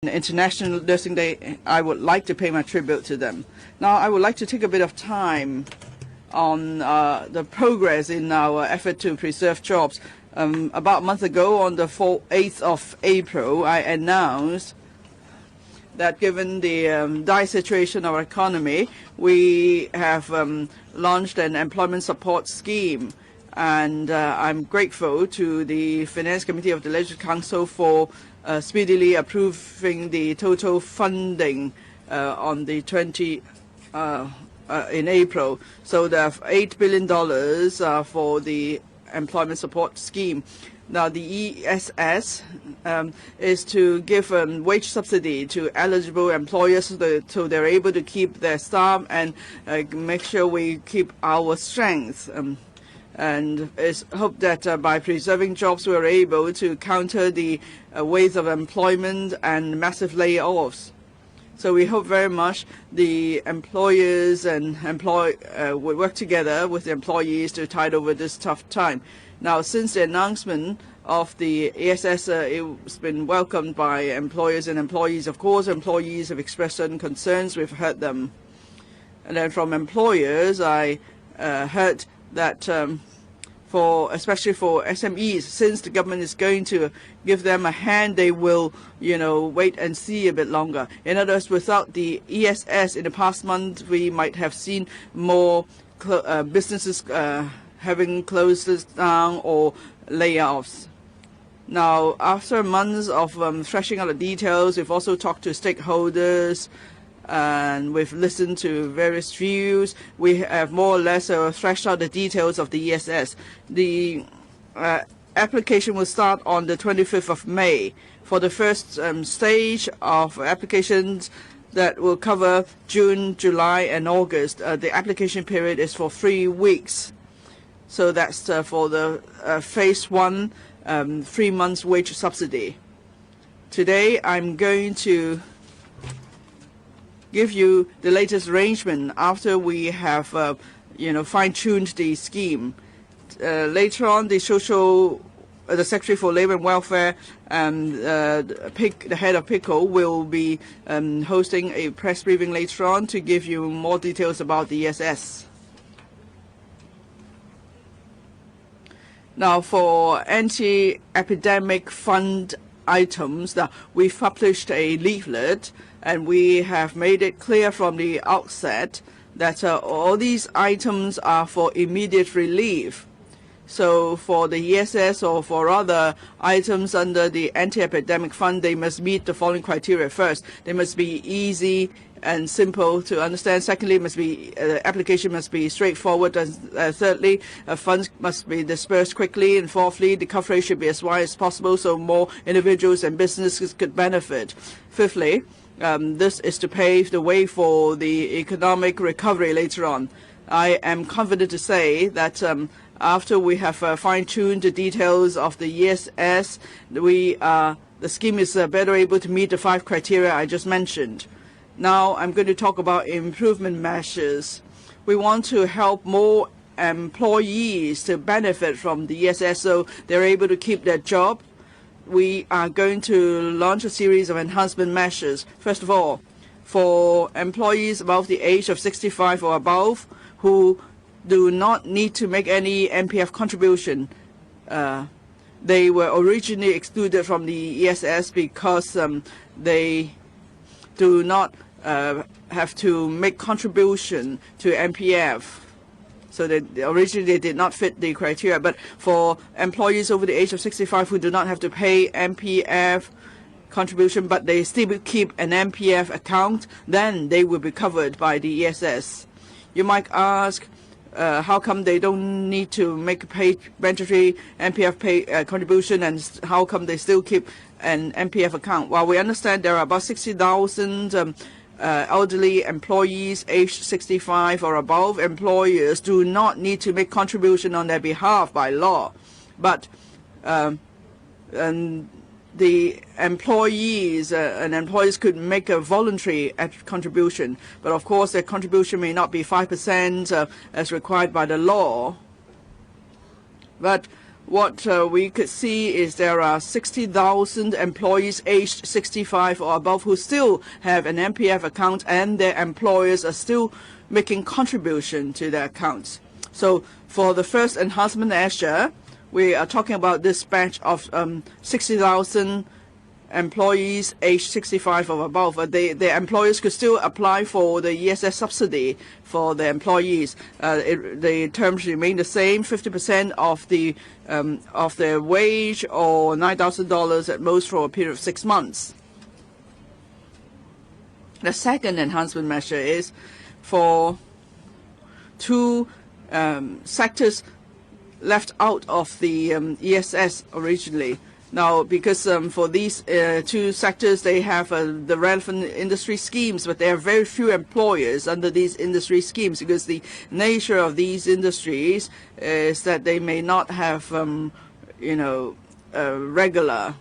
International Nursing Day, I would like to pay my tribute to them. Now, I would like to take a bit of time on the progress in our effort to preserve jobs. About a month ago, on the 8th of April, I announced that given the dire situation of our economy, we have launched an employment support scheme. And I'm grateful to the Finance Committee of the Legislative Council for speedily approving the total funding on the in April. So there are $8 billion for the employment support scheme. Now the ESS is to give wage subsidy to eligible employers so they're able to keep their staff and make sure we keep our strength. And it's hoped that by preserving jobs, we're able to counter the waves of employment and massive layoffs. So we hope very much the employers and will work together with the employees to tide over this tough time. Now, since the announcement of the ESS, it's been welcomed by employers and employees. Of course, employees have expressed certain concerns. We've heard them. And then from employers, I heard that especially for SMEs, since the government is going to give them a hand, they will, wait and see a bit longer. In other words, without the ESS in the past month, we might have seen more businesses having closed down or layoffs. Now, after months of thrashing out the details, we've also talked to stakeholders, and we've listened to various views. We have more or less thrashed out the details of the ESS. The application will start on the 25th of May. For the first stage of applications that will cover June, July, and August, the application period is for 3 weeks. So that's for the phase 1, 3 months wage subsidy. Today, I'm going to give you the latest arrangement after we have, fine-tuned the scheme. Later on, the Secretary for Labour and Welfare and the head of PICO will be hosting a press briefing later on to give you more details about the ESS. Now, for anti-epidemic fund items, we've published a leaflet, and we have made it clear from the outset that all these items are for immediate relief. So for the ESS or for other items under the anti-epidemic fund, they must meet the following criteria. First, they must be easy and simple to understand. Secondly, application must be straightforward. And thirdly, funds must be dispersed quickly. And fourthly, the coverage should be as wide as possible so more individuals and businesses could benefit. Fifthly, this is to pave the way for the economic recovery later on. I am confident to say that after we have fine-tuned the details of the ESS, the scheme is better able to meet the 5 criteria I just mentioned. Now I'm going to talk about improvement measures. We want to help more employees to benefit from the ESS so they're able to keep their job. We are going to launch a series of enhancement measures. First of all, for employees above the age of 65 or above who do not need to make any MPF contribution, they were originally excluded from the ESS because they do not have to make contribution to MPF. So originally they did not fit the criteria. But for employees over the age of 65 who do not have to pay MPF contribution, but they still keep an MPF account, then they will be covered by the ESS. You might ask, how come they don't need to make mandatory MPF contribution, and how come they still keep an MPF account? Well, we understand there are about 60,000 elderly employees aged 65 or above. Employers do not need to make contribution on their behalf by law, but the employees and employers could make a voluntary contribution, but of course their contribution may not be 5% as required by the law. But what we could see is there are 60,000 employees aged 65 or above who still have an MPF account, and their employers are still making contribution to their accounts. So for the first enhancement measure, we are talking about this batch of 60,000 employees aged 65 or above. Their employers could still apply for the ESS subsidy for the employees. The terms remain the same: 50% of their wage, or $9,000 at most for a period of 6 months. The second enhancement measure is for two sectors left out of the ESS originally. Now, because for these two sectors, they have the relevant industry schemes, but there are very few employers under these industry schemes, because the nature of these industries is that they may not have, regular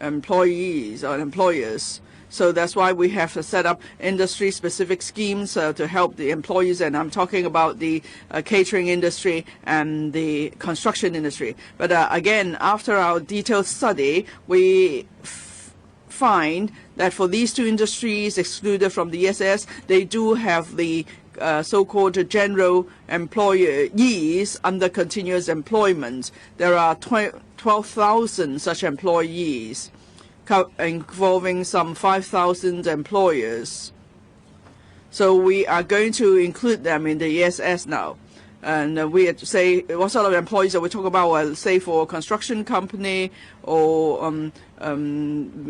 employees or employers. So that's why we have to set up industry-specific schemes to help the employees, and I'm talking about the catering industry and the construction industry. But again, after our detailed study, we find that for these two industries excluded from the ESS, they do have the so-called general employees under continuous employment. There are 12,000 such employees, involving some 5,000 employers. So we are going to include them in the ESS now. And we say what sort of employees are we talking about? Well, say for a construction company or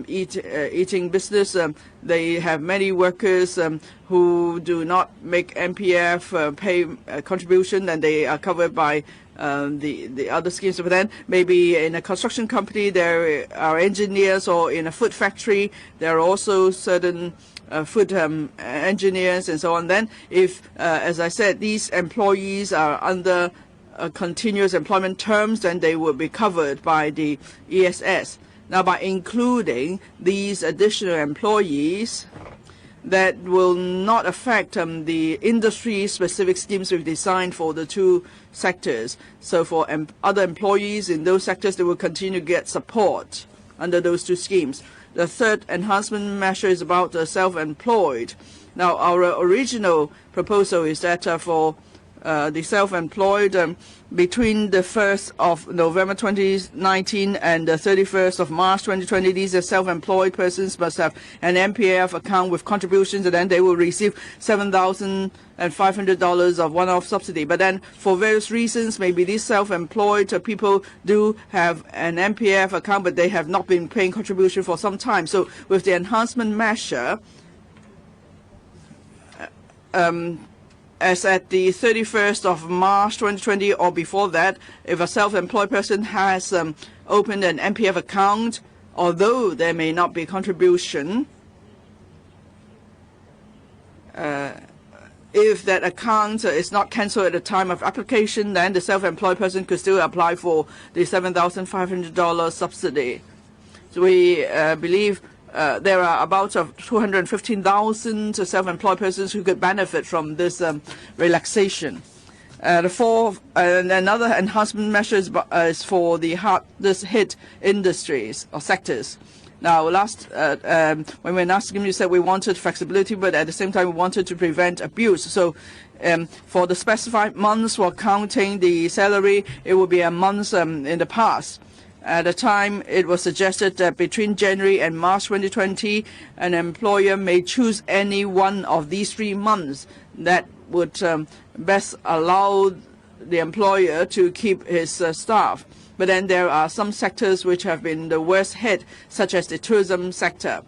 eating business, they have many workers who do not make MPF pay contribution, and they are covered by the other schemes. But then maybe in a construction company there are engineers, or in a food factory there are also certain food engineers and so on. Then if, as I said, these employees are under continuous employment terms, then they will be covered by the ESS. Now, by including these additional employees, that will not affect the industry-specific schemes we've designed for the two sectors. So for other employees in those sectors, they will continue to get support under those two schemes. The third enhancement measure is about the self-employed. Now, our original proposal is that for the self-employed, between the 1st of November 2019 and the 31st of March 2020, these are self-employed persons must have an MPF account with contributions, and then they will receive $7,500 of one-off subsidy. But then, for various reasons, maybe these self-employed people do have an MPF account, but they have not been paying contribution for some time. So, with the enhancement measure, as at the 31st of March 2020 or before that, if a self-employed person has opened an MPF account, although there may not be contribution, if that account is not cancelled at the time of application, then the self-employed person could still apply for the $7,500 subsidy. So we believe there are about 215,000 self-employed persons who could benefit from this relaxation. The fourth, another enhancement measure is for the hardest hit industries or sectors. Now, when we were asking, you said we wanted flexibility, but at the same time we wanted to prevent abuse. So for the specified months for counting the salary, it would be a month in the past. At the time, it was suggested that between January and March 2020, an employer may choose any one of these 3 months that would best allow the employer to keep his staff. But then there are some sectors which have been the worst hit, such as the tourism sector.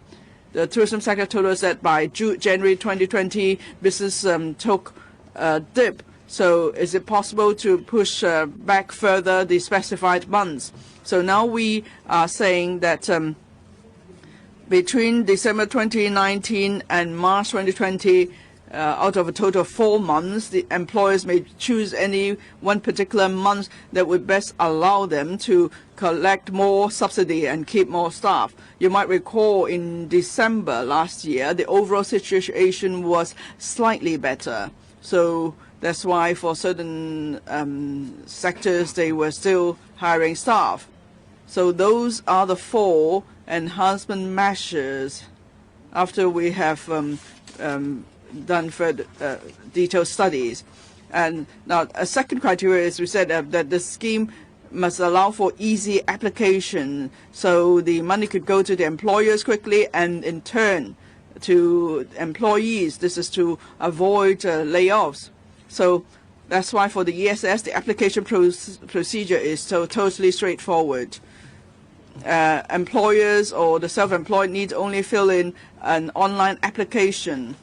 The tourism sector told us that by January 2020, business took a dip. So is it possible to push back further the specified months? So now we are saying that between December 2019 and March 2020, out of a total of 4 months, the employers may choose any one particular month that would best allow them to collect more subsidy and keep more staff. You might recall in December last year, the overall situation was slightly better. So that's why for certain sectors, they were still hiring staff. So those are the 4 enhancement measures after we have done further detailed studies. And now a second criteria is we said that the scheme must allow for easy application, so the money could go to the employers quickly and in turn to employees. This is to avoid layoffs. So that's why for the ESS, the application procedure is so totally straightforward. Employers or the self-employed need only fill in an online application,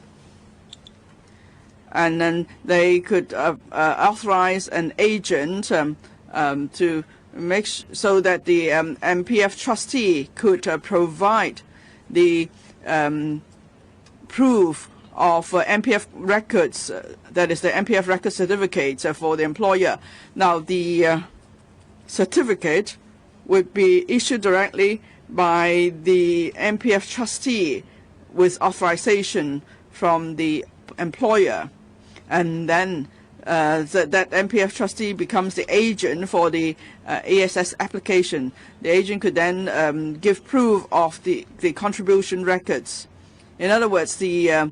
and then they could authorize an agent to make so that the MPF trustee could provide the proof of MPF records, that is the MPF record certificates for the employer. Now the certificate would be issued directly by the MPF trustee with authorization from the employer, and then that MPF trustee becomes the agent for the ESS application. The agent could then give proof of the contribution records. In other words, the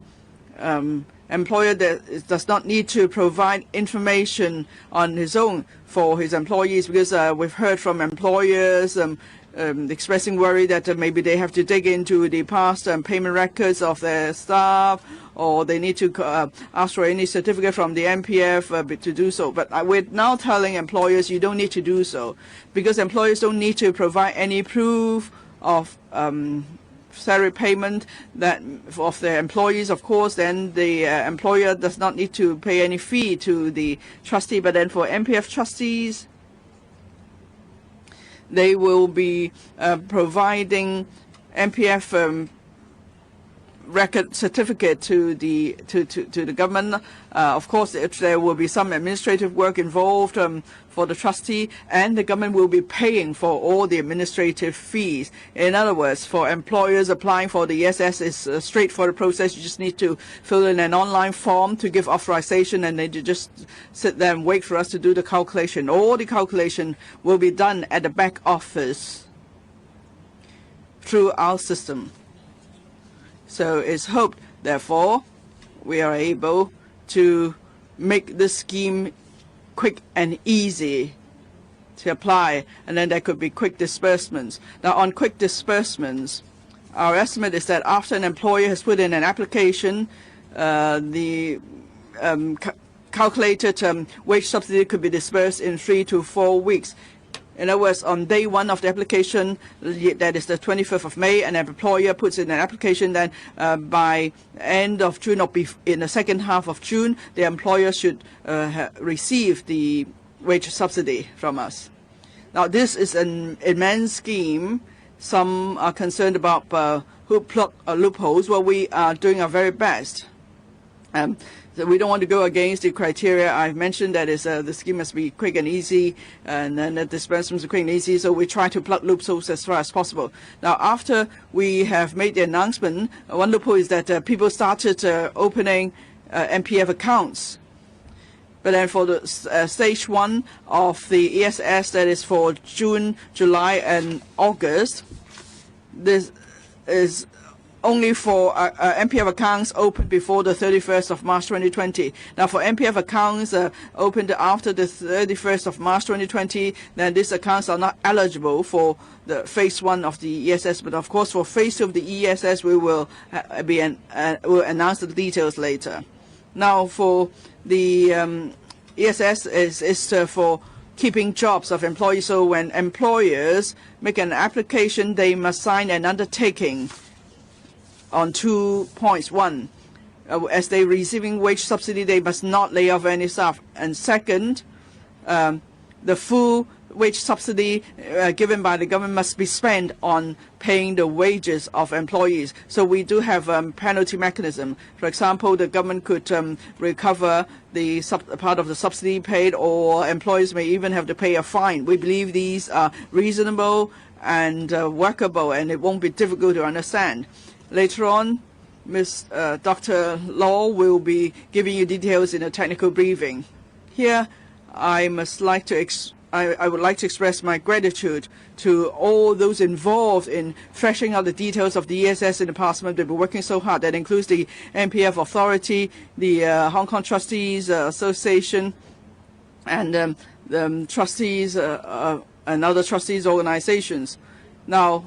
employer does not need to provide information on his own for his employees, because we've heard from employers expressing worry that maybe they have to dig into the past payment records of their staff, or they need to ask for any certificate from the MPF to do so. But we're now telling employers you don't need to do so, because employers don't need to provide any proof of salary payment that of their employees. Of course, then the employer does not need to pay any fee to the trustee. But then for MPF trustees, they will be providing MPF record certificate to the government. Of course, there will be some administrative work involved for the trustee, and the government will be paying for all the administrative fees. In other words, for employers applying for the ESS, it's a straightforward process. You just need to fill in an online form to give authorization, and then you just sit there and wait for us to do the calculation. All the calculation will be done at the back office through our system. So it's hoped, therefore, we are able to make this scheme quick and easy to apply, and then there could be quick disbursements. Now, on quick disbursements, our estimate is that after an employer has put in an application, the calculated wage subsidy could be disbursed in 3 to 4 weeks. In other words, on day 1 of the application, that is the 25th of May, an employer puts in an application, then by end of June or in the second half of June, the employer should receive the wage subsidy from us. Now, this is an immense scheme. Some are concerned about loopholes. Well, we are doing our very best. So we don't want to go against the criteria I've mentioned, that is the scheme must be quick and easy, and then the disbursements are quick and easy, so we try to plug loopholes as far as possible. Now, after we have made the announcement, one loophole is that people started opening MPF accounts. But then for the stage 1 of the ESS, that is for June, July, and August, this is only for MPF accounts opened before the 31st of March 2020. Now, for MPF accounts opened after the 31st of March 2020, then these accounts are not eligible for the phase 1 of the ESS. But of course, for phase 2 of the ESS, we will will announce the details later. Now, for the ESS is for keeping jobs of employees. So when employers make an application, they must sign an undertaking on 2 points. 1, as they receiving wage subsidy, they must not lay off any staff. And second, the full wage subsidy given by the government must be spent on paying the wages of employees. So we do have penalty mechanism. For example, the government could recover the part of the subsidy paid, or employees may even have to pay a fine. We believe these are reasonable and workable, and it won't be difficult to understand. Later on, Dr. Law will be giving you details in a technical briefing. Here, I would like to express my gratitude to all those involved in thrashing out the details of the ESS in the past month. They've been working so hard. That includes the MPF Authority, the Hong Kong Trustees Association, and the trustees and other trustees organizations. Now,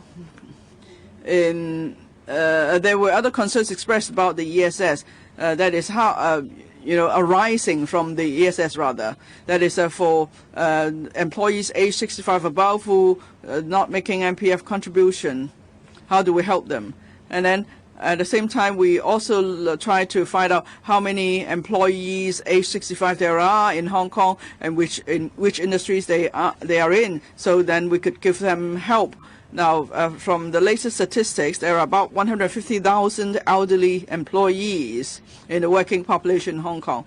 there were other concerns expressed about the ESS. That is how arising from the ESS rather. That is for employees age 65 above who are not making MPF contribution. How do we help them? And then at the same time, we also try to find out how many employees age 65 there are in Hong Kong and which industries they are in. So then we could give them help. Now, from the latest statistics, there are about 150,000 elderly employees in the working population in Hong Kong.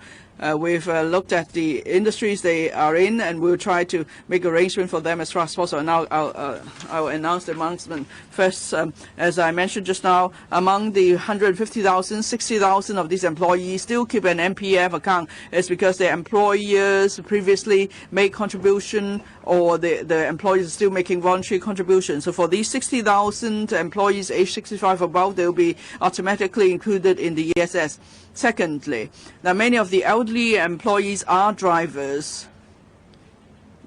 We've looked at the industries they are in, and we'll try to make arrangement for them as far as possible. Now, I'll announce the announcement. First, as I mentioned just now, among the 150,000, 60,000 of these employees still keep an MPF account. It's because their employers previously made contribution, or the employees are still making voluntary contributions. So for these 60,000 employees age 65 above, they will be automatically included in the ESS. Secondly, now many of the elderly employees are drivers.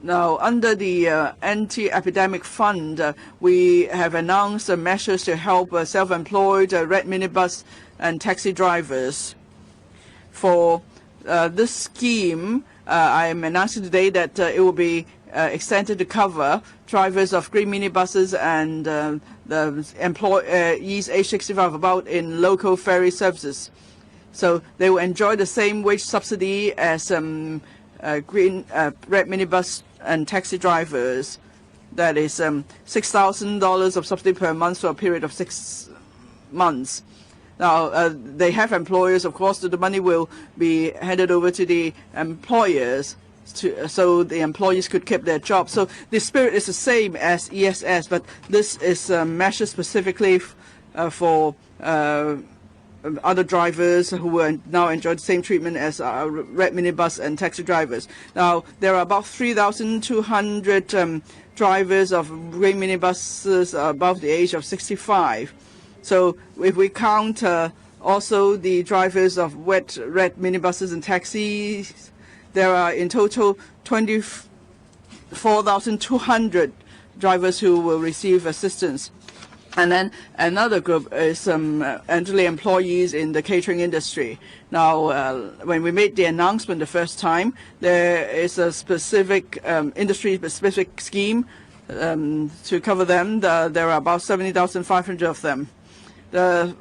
Now, under the anti-epidemic fund, we have announced measures to help self-employed red minibus and taxi drivers. For this scheme, I am announcing today that it will be extended to cover drivers of green minibuses and the employees age 65 above in local ferry services. So they will enjoy the same wage subsidy as green red minibus and taxi drivers. That is $6,000 of subsidy per month for a period of 6 months. Now, they have employers, of course, so the money will be handed over to the employers so the employees could keep their jobs. So the spirit is the same as ESS, but this is a measure specifically for other drivers who will now enjoy the same treatment as red minibus and taxi drivers. Now, there are about 3,200 drivers of green minibuses above the age of 65. So if we count also the drivers of red minibuses and taxis, there are in total 24,200 drivers who will receive assistance. And then another group is elderly employees in the catering industry. Now, when we made the announcement the first time, there is a specific industry-specific scheme to cover them. There are about 70,500 of them. The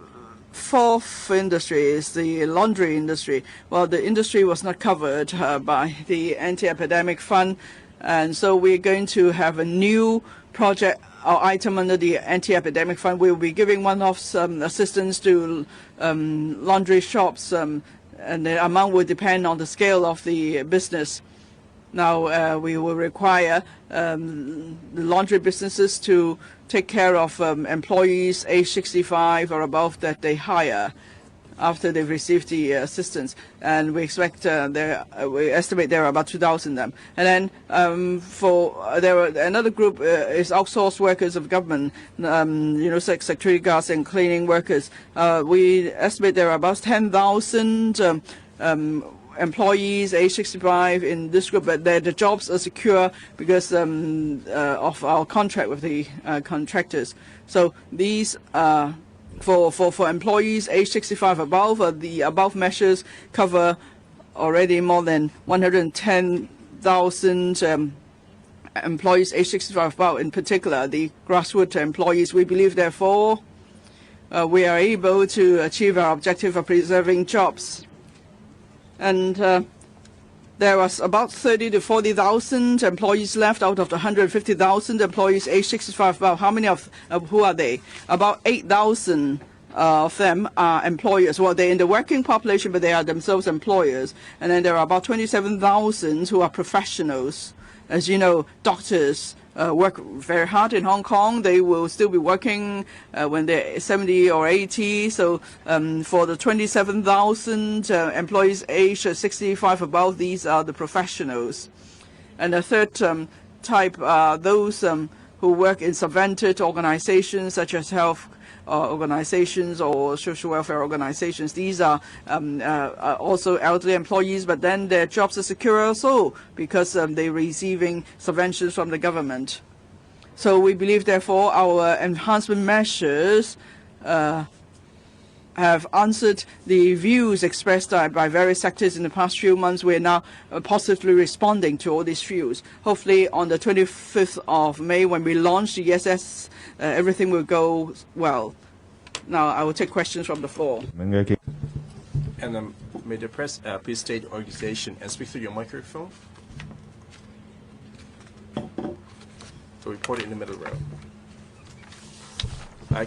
fourth industry is the laundry industry. Well, the industry was not covered by the anti-epidemic fund, and so we're going to have a new project or item under the anti-epidemic fund. We will be giving one-off assistance to laundry shops, and the amount will depend on the scale of the business. Now, we will require the laundry businesses to take care of employees age 65 or above that they hire after they've received the assistance, and we expect we estimate there are about 2,000 of them. And then another group is outsourced workers of government, security guards and cleaning workers. We estimate there are about 10,000 employees age 65 in this group, but the jobs are secure because of our contract with the contractors. So these for employees age 65 above, the above measures cover already more than 110,000 employees age 65 above, in particular the grassroots employees. We believe, therefore, we are able to achieve our objective of preserving jobs. And there was about 30 to 40,000 employees left out of the 150,000 employees age 65 above. How many of who are they? About 8,000 of them are employers. Well, they're in the working population, but they are themselves employers. And then there are about 27,000 who are professionals, as you know, doctors, work very hard in Hong Kong. They will still be working when they're 70 or 80. So for the 27,000 employees aged 65 above, these are the professionals. And the third type are those who work in subvented organizations such as health organizations or social welfare organizations. These are also elderly employees, but then their jobs are secure also because they're receiving subventions from the government. So we believe, therefore, our enhancement measures have answered the views expressed by various sectors in the past few months. We are now positively responding to all these views. Hopefully, on the 25th of May, when we launch the ESS, everything will go well. Now, I will take questions from the floor. And may the press please state your organization and speak through your microphone. So report it in the middle row.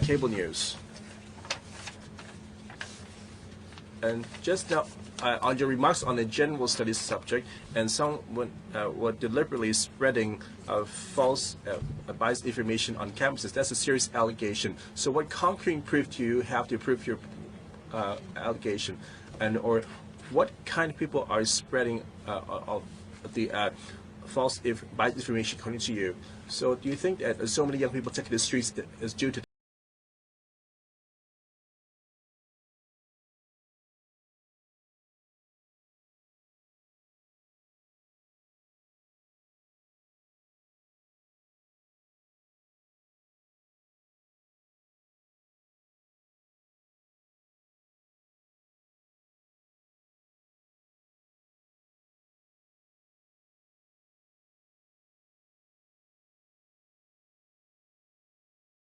Cable News. And just now, on your remarks on the general studies subject, and someone were deliberately spreading false biased information on campuses. That's a serious allegation. So what concrete proof do you have to prove your allegation? And or what kind of people are spreading of the false biased information according to you? So do you think that so many young people taking the streets is due to